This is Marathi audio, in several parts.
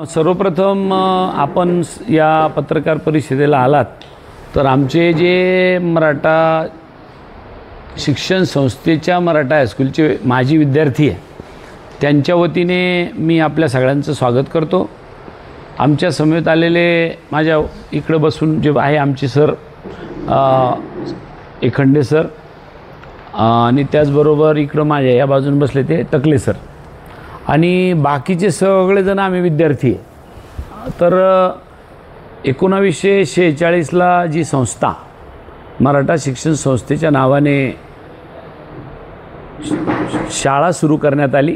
सर्वप्रथम आपण या पत्रकार परिषदेला आलात तर आमचे जे मराठा शिक्षण संस्थेच्या मराठा हायस्कूलचे माजी विद्यार्थी आहे त्यांच्या वतीने मी आपल्या सगळ्यांचं स्वागत करतो। आमच्या समेत आलेले माझ्या इकडे बसून जे आहे आमचे सर एखंडे सर आणि त्याचबरोबर इकडं माझ्या या बाजून बसले ते टकले सर आणि बाकीचे सगळेजण आम्ही विद्यार्थी आहे। तर 1946ला जी संस्था मराठा शिक्षण संस्थेच्या नावाने शाळा सुरू करण्यात आली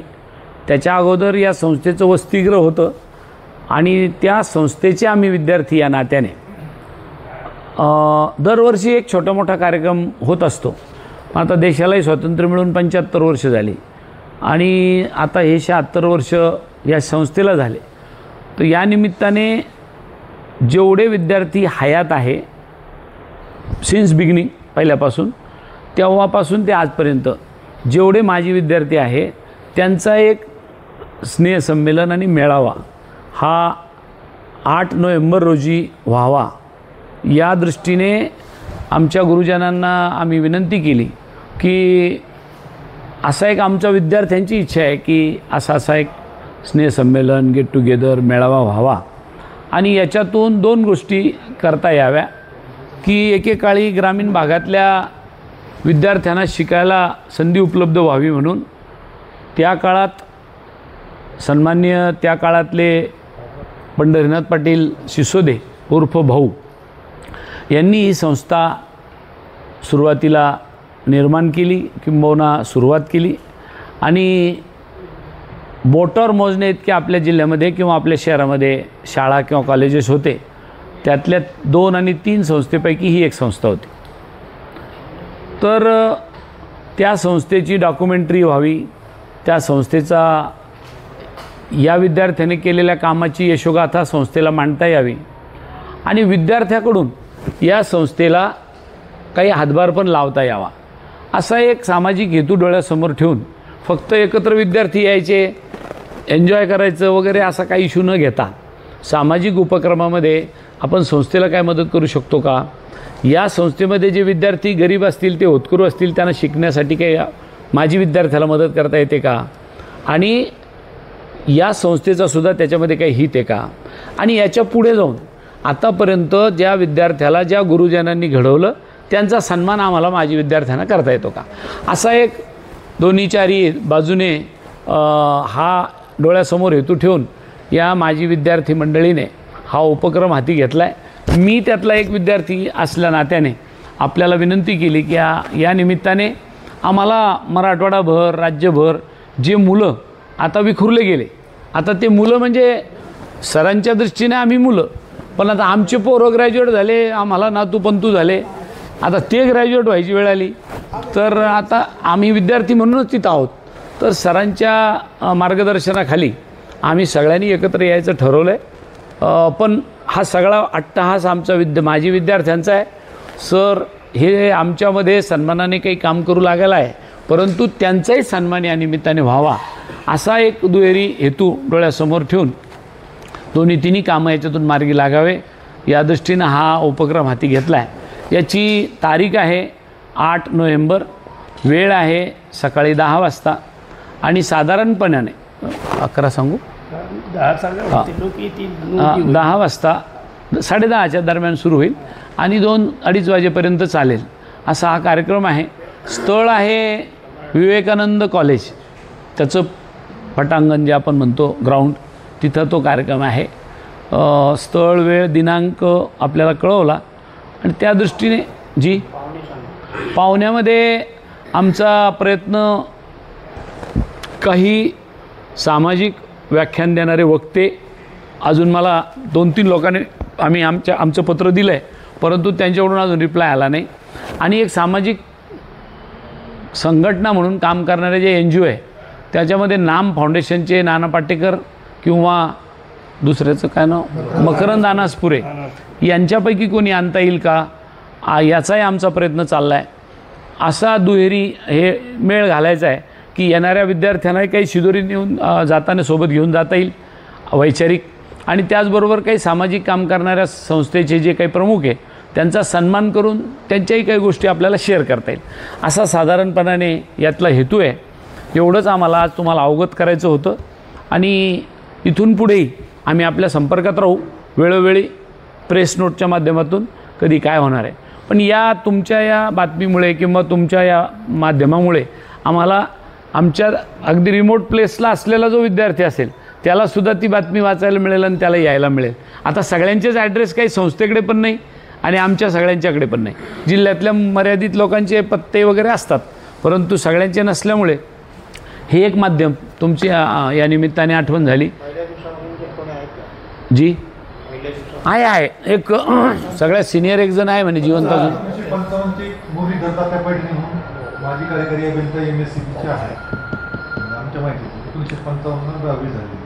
त्याच्या अगोदर या संस्थेचं वसतिगृह होतं आणि त्या संस्थेचे आम्ही विद्यार्थी या नात्याने दरवर्षी एक छोटा मोठा कार्यक्रम होत असतो। आता देशालाही स्वातंत्र्य मिळून 75 वर्ष झाली आणि आता हे 76 वर्ष या संस्थेला झाले। तर या निमित्ताने जेवढे विद्यार्थी हयात आहे सिन्स बिगिनिंग पहिल्यापासून तेव्हापासून ते आजपर्यंत जेवढे माजी विद्यार्थी आहे त्यांचा एक स्नेहसंमेलन आणि मेळावा हा 8 नोव्हेंबर रोजी व्हावा या दृष्टीने आमच्या गुरुजनांना आम्ही विनंती केली की असा एक आमच्या विद्यार्थ्यांची इच्छा आहे की असा एक स्नेहसंमेलन गेट टुगेदर मेळावा व्हावा आणि याच्यातून 2 गोष्टी करता याव्या की एकेकाळी ग्रामीण भागातल्या विद्यार्थ्यांना शिकायला संधी उपलब्ध व्हावी म्हणून त्या काळात सन्माननीय त्या काळातले पंढरीनाथ पाटील सिसोदे उर्फ भाऊ यांनी ही संस्था सुरुवातीला निर्माण केली किंबहुना सुरुवात केली आणि बोटावर मोजणे इतके आपल्या जिल्ह्यामध्ये किंवा आपल्या शहरामध्ये शाळा किंवा कॉलेजेस होते त्यातल्या 2 आणि 3 संस्थेपैकी ही एक संस्था होती। तर त्या संस्थेची डॉक्युमेंटरी व्हावी त्या संस्थेचा या विद्यार्थ्याने केलेल्या कामाची यशोगाथा संस्थेला मांडता यावी आणि विद्यार्थ्याकडून या संस्थेला काही हातभार पण लावता यावा असा एक सामाजिक हेतू डोळ्यासमोर ठेवून फक्त एकत्र विद्यार्थी यायचे एन्जॉय करायचं वगैरे असा काही इश्यू न घेता सामाजिक उपक्रमामध्ये आपण संस्थेला काय मदत करू शकतो का, या संस्थेमध्ये जे विद्यार्थी गरीब असतील ते होतकरू असतील त्यांना शिकण्यासाठी काही माजी विद्यार्थ्याला मदत करता येते का आणि या संस्थेचा सुद्धा त्याच्यामध्ये काही हित आहे का आणि याच्या पुढे जाऊन आतापर्यंत ज्या विद्यार्थ्याला ज्या गुरुजनांनी घडवलं त्यांचा सन्मान आम्हाला माजी विद्यार्थ्यांना करता येतो का असा एक दोन्ही चारी बाजूने हा डोळ्यासमोर हेतू ठेवून या माजी विद्यार्थी मंडळीने हा उपक्रम हाती घेतला आहे। मी त्यातला एक विद्यार्थी असल्या नात्याने आपल्याला विनंती केली की या निमित्ताने आम्हाला मराठवाडाभर राज्यभर जे मुलं आता विखुरले गेले आता ते मुलं म्हणजे सरांच्या दृष्टीने आम्ही मुलं पण आता आमचे पोरं ग्रॅज्युएट झाले आम्हाला नातू पंतू झाले आता ते ग्रॅज्युएट व्हायची वेळ आली तर आता आम्ही विद्यार्थी म्हणूनच तिथं आहोत। तर सरांच्या मार्गदर्शनाखाली आम्ही सगळ्यांनी एकत्र यायचं ठरवलं आहे पण हा सगळा अट्टहास आमचा माजी विद्यार्थ्यांचा आहे। सर हे आमच्यामध्ये सन्मानाने काही काम करू लागायला आहे परंतु त्यांचाही सन्मान या निमित्ताने व्हावा असा एक दुहेरी हेतू डोळ्यासमोर ठेवून दोन्ही तिन्ही कामं याच्यातून मार्गी लागावे या दृष्टीनं हा उपक्रम हाती घेतला आहे। याची तारीख आहे 8 नोव्हेंबर, वेळ आहे सकाळी 10 वाजता आणि साधारणपणाने 11 सांगू 10 वाजता 10:30च्या दरम्यान सुरू होईल आणि 2-2:30 वाजेपर्यंत चालेल असा हा कार्यक्रम आहे। स्थळ आहे विवेकानंद कॉलेज त्याचं पटांगण जे आपण म्हणतो ग्राउंड तिथं तो कार्यक्रम आहे। स्थळ वेळ दिनांक आपल्याला कळवला आणि त्या दृष्टीने जी पाहुण्यामध्ये आमचा प्रयत्न काही सामाजिक व्याख्यान देणारे वक्ते अजून मला 2-3 लोकांनी आमचं पत्र दिलं आहे परंतु त्यांच्याकडून अजून रिप्लाय आला नाही आणि एक सामाजिक संघटना म्हणून काम करणारे जे NGO आहे त्याच्यामध्ये नाम फाउंडेशनचे नाना पाटेकर किंवा दुसऱ्याचं काय नाव मकरंद अनासपुरे यांच्यापैकी कोणी आणता येईल का याचाही आमचा प्रयत्न चालला आहे। असा दुहेरी हे मेळ घालायचा आहे की येणाऱ्या विद्यार्थ्यांना काही शिदोरी नेऊन जाताना सोबत घेऊन जाता येईल वैचारिक आणि त्याचबरोबर काही सामाजिक काम करणाऱ्या संस्थेचे जे काही प्रमुख आहे त्यांचा सन्मान करून त्यांच्याही काही गोष्टी आपल्याला शेअर करता येईल, असा साधारणपणाने यातला हेतू आहे. एवढंच आम्हाला आज तुम्हाला अवगत करायचं होतं. आणि इथून पुढेही आम्ही आपल्या संपर्कात राहू, वेळोवेळी प्रेस नोटच्या माध्यमातून कधी काय होणार आहे. पण तुमच्या या बातमीमुळे किंवा तुमच्या या माध्यमामुळे आम्हाला आमच्या अगदी रिमोट प्लेसला असलेला जो विद्यार्थी असेल त्यालासुद्धा ती बातमी वाचायला मिळेल आणि त्याला यायला मिळेल. आता सगळ्यांचेच ॲड्रेस काही संस्थेकडे पण नाही आणि आमच्या सगळ्यांच्याकडे पण नाही. जिल्ह्यातल्या मर्यादित लोकांचे पत्ते वगैरे असतात, परंतु सगळ्यांचे नसल्यामुळे हे एक माध्यम तुमची या निमित्ताने आठवण झाली. जी आहे एक सगळ्यात सिनियर एक जण आहे म्हणे जिवंत अजून. माजी कार्यकारी अभियंता MSCBचे आहे आमच्या माहिती 1955 दहावी झाली.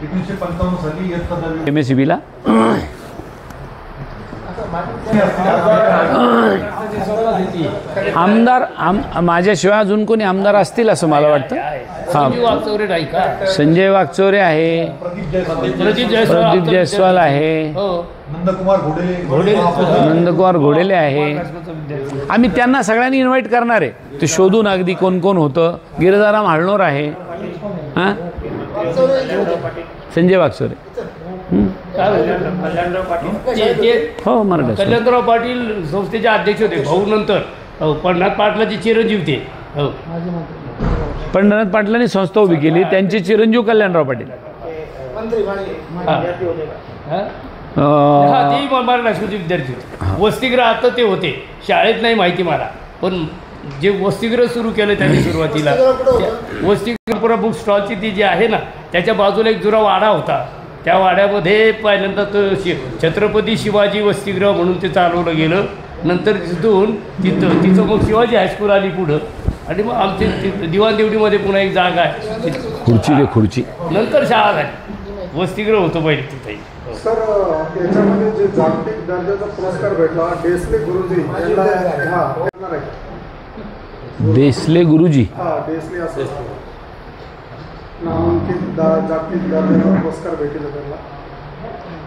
1955 साली इयत्ता 10वी MSCBला आमदार माझ्याशिवाय अजून कोणी आमदार असतील असं मला वाटतं. हां, संजय वागचौरे आहे, प्रदीप जयस्वाल आहे, नंदकुमार घोडेले आहे. आम्ही त्यांना सगळ्यांनी इन्व्हाइट करणार आहे. ते शोधून अगदी कोण कोण होतं. गिरजाराम हाळनोर आहे, हां, संजय वागचौरे, हो मराठा. कल्याणराव पाटील संस्थेचे अध्यक्ष होते भाऊ. नंतर पंढरनाथ पाटलाचे चिरंजीव ते. पंढरनाथ पाटलांनी संस्था उभी केली, त्यांचे चिरंजीव कल्याणराव पाटील. मराठा हायस्कूलचे विद्यार्थी होते. वसतिगृहात ते होते, शाळेत नाही माहिती मला, पण जे वसतिगृह सुरू केलं त्यांनी सुरुवातीला वसतिगृह बुक स्टॉलची ती जी आहे ना त्याच्या बाजूला एक जुना वाडा होता. त्या वाड्यामध्ये पहिल्यांदा छत्रपती शिवाजी वसतिगृह म्हणून ते चालवलं गेलं. नंतर तिथून तिचं मग शिवाजी हायस्कूल आली पुढं. आणि मग आमचे दिवाण देवडीमध्ये पुन्हा एक जागा आहे खुर्ची नंतर शाळा झाली. वसतिगृह होतं पहिले तिथे. सर त्याच्यामध्ये जे जागतिक दर्जाचा पुरस्कार भेटला देसले गुरुजी देसले गुरुजी देसले असं जागतिक दर्जाचा पुरस्कार भेटला त्यांना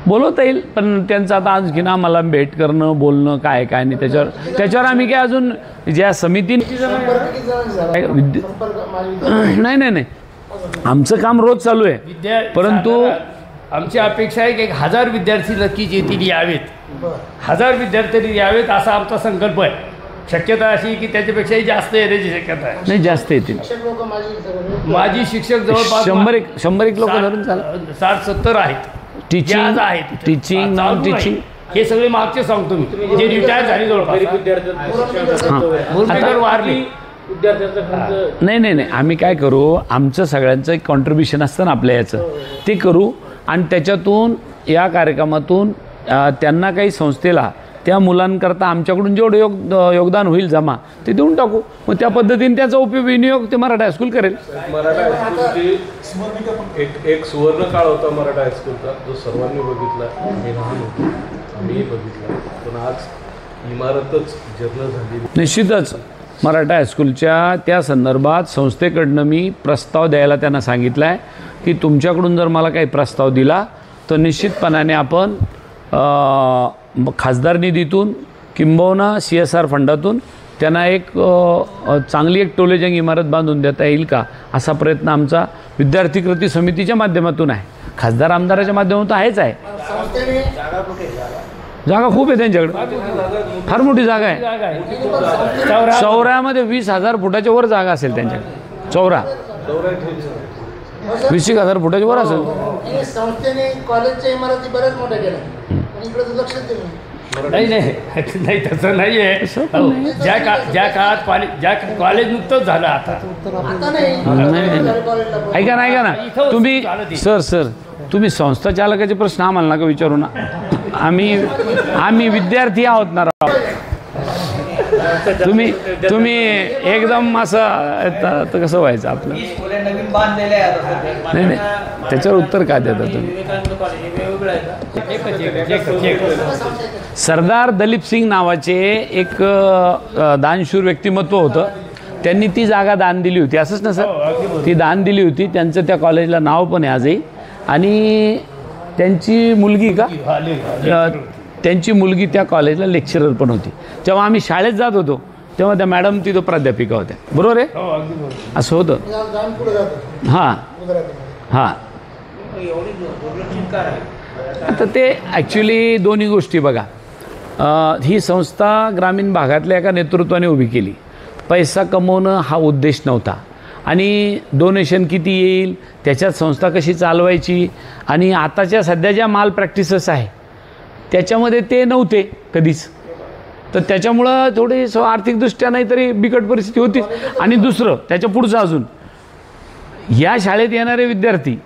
बोलवता येईल. पण त्यांचं आता आणखीन आम्हाला भेट करणं बोलणं काय काय नाही त्याच्यावर आम्ही काय अजून ज्या समितीने नाही आमचं काम रोज चालू आहे. परंतु आमची अपेक्षा आहे की 1000 विद्यार्थी नक्कीच येतील, यावेत. 1000 विद्यार्थी यावेत असा आमचा संकल्प आहे. शक्यता अशी की त्याच्यापेक्षाही जास्त येण्याची शक्यता आहे. नाही, जास्त येतील. माजी शिक्षक जवळपास 100 लोक धरून चालू 60-70 आहेत. टीचिंग नॉन टीचिंग हे सगळे मागचे सांगतो मी, जे रिटायर झाले जवळपास वारली. नाही आम्ही काय करू, आमचं सगळ्यांचं एक कॉन्ट्रीब्युशन असतं ना आपल्या याचं, ते करू. आणि त्याच्यातून या कार्यक्रमातून त्यांना काही संस्थेला त्या मुलांकरता आमच्याकडून जेवढं योगदान होईल जमा ते देऊन टाकू. मग त्या पद्धतीने त्याचा विनियोग ते मराठा हायस्कूल करेल. मराठा हायस्कूलची एक सुवर्ण काळ होता मराठा हायस्कूलचा, जो सर्वांनी बघितला. मी लहान होतो, आम्हीही बघितला. पण आज इमारतच जीर्ण झाली. निश्चितच मराठा हायस्कूलच्या त्या संदर्भात संस्थेकडनं मी प्रस्ताव द्यायला त्यांना सांगितलं आहे की तुमच्याकडून जर मला काही प्रस्ताव दिला तर निश्चितपणाने आपण खासदार निधीतून किंबहुना CSR फंडातून त्यांना एक चांगली एक टोलेजंग इमारत बांधून देता येईल का असा प्रयत्न आमचा विद्यार्थी कृती समितीच्या माध्यमातून आहे. खासदार आमदाराच्या माध्यमातून आहेच आहे. जागा खूप आहे त्यांच्याकडे, फार मोठी जागा आहे. चौऱ्यामध्ये 20,000 फुटाच्या वर जागा असेल त्यांच्याकडे. चौरा 20,000 फुटाच्या वर असेल. कॉलेजच्या इमारती बऱ्याच मोठ्या केल्या, इकडे लक्ष नाही तसं नाही आहे. ज्या काळात कॉलेज नुकतंच झालं आता ऐका ना तुम्ही सर तुम्ही संस्था चालकाचे प्रश्न आम्हाला नका विचारू ना. आम्ही विद्यार्थी आहोत ना राव. तुम्ही एकदम असं तर कसं व्हायचं आपलं. नाही त्याच्यावर उत्तर काय देता तुम्ही. सरदार दलीप सिंग नावाचे एक दानशूर व्यक्तिमत्व होतं. त्यांनी ती जागा दान दिली होती, असंच ना सर. ती दान दिली होती. त्यांचं त्या कॉलेजला नाव पण आहे आजही. आणि त्यांची मुलगी का त्यांची मुलगी त्या कॉलेजला लेक्चरर पण होती. जेव्हा आम्ही शाळेत जात होतो तेव्हा त्या मॅडम तिथं प्राध्यापिका होत्या. बरोबर आहे, हो अगदी बरोबर. असं होतं. जाऊन पुढे जातो हां गुजरातमध्ये. हां. आता ते ॲक्च्युली दोन्ही गोष्टी बघा. ही संस्था ग्रामीण भागातल्या एका नेतृत्वाने उभी केली. पैसा कमवणं हा उद्देश नव्हता आणि डोनेशन किती येईल, त्याच्यात संस्था कशी चालवायची, आणि आताच्या सध्या ज्या माल प्रॅक्टिसेस आहे त्याच्यामध्ये ते नव्हते कधीच. तर त्याच्यामुळं थोडी आर्थिकदृष्ट्या नाही तरी बिकट परिस्थिती होती. आणि दुसरं त्याच्या पुढचं अजून, या शाळेत येणारे विद्यार्थी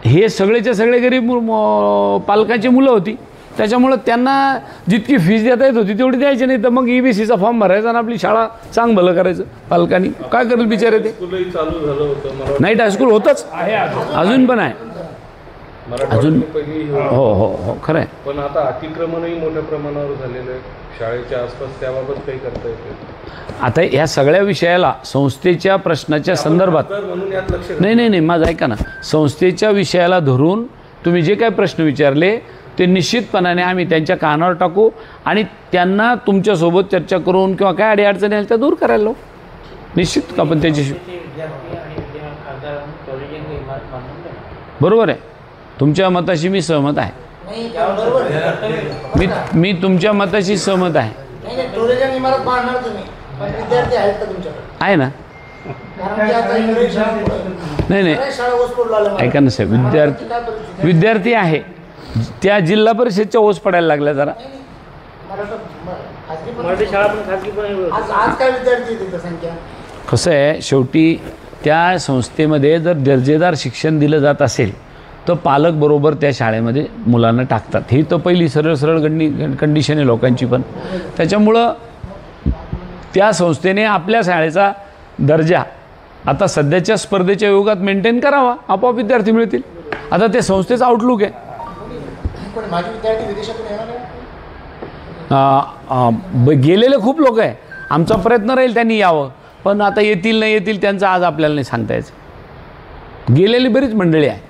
हे सगळेच्या सगळे गरीब पालकांची मुलं होती. त्याच्यामुळं त्यांना जितकी फीस देता येत होती तेवढी द्यायची नाही. तर मग EBCचा फॉर्म भरायचा आणि आपली शाळा चांग भलं करायचं. पालकांनी काय करेल बिचारे ते. स्कूलही चालू झालं होतं मला नाईट हायस्कूल होतंच, आहे अजून पण आहे. अजून पहिली हो हो हो खरं आहे. पण आता अतिक्रमणही मोठ्या प्रमाणावर झालेलं आहे शाळेच्या आसपास. त्याबाबत काही करता येते? आता या सगळ्या विषयाला संस्थेच्या प्रश्नाच्या संदर्भात तर म्हणून यात लक्ष नाही नाही नाही माझं ऐका ना, संस्थेच्या विषयाला धरून तुम्ही जे काही प्रश्न विचारले ते निश्चितपणाने आम्ही त्यांच्या कानावर टाकू आणि त्यांना तुमच्यासोबत चर्चा करून किंवा काय अडीअडचणी आल्या त्या दूर करायला लावू. निश्चित आपण त्याच्याशी बरोबर आहे. तुमच्या मताशी मी सहमत आहे. नाही बरोबर आहे. मी तुमच्या मताशी सहमत आहे. नाही टोरेजन इमारत बांधणार तुम्ही, पण विद्यार्थी आहेत का तुमच्याकडे? आहे ना. कारण की आता इंग्रजी नाही नाही शाळा ओसपडला आल्या. ऐका ना साहेब, विद्यार्थी आहे त्या जिल्हा परिषदच्या ओस पडायला लागल्या जरा. आज काय विद्यार्थी तिथं संख्या? कसं आहे, शेवटी त्या संस्थेमध्ये जर दर्जेदार शिक्षण दिलं जात असेल तर पालक बरोबर त्या शाळेमध्ये मुलांना टाकतात. ही तर पहिली सरळ सरळ कंडिशन आहे लोकांची. पण त्याच्यामुळं त्या संस्थेने आपल्या शाळेचा दर्जा आता सध्याच्या स्पर्धेच्या युगात मेंटेन करावा, आपोआप विद्यार्थी मिळतील. आता ते संस्थेचं आउटलुक आहे. पण माझे विद्यार्थी विदेशातून येणार गेलेले खूप लोक आहे. आमचा प्रयत्न राहील त्यांनी यावं, पण आता येतील नाही येतील त्यांचं आज आपल्याला नाही सांगता यायचं. गेलेली बरीच मंडळी आहे.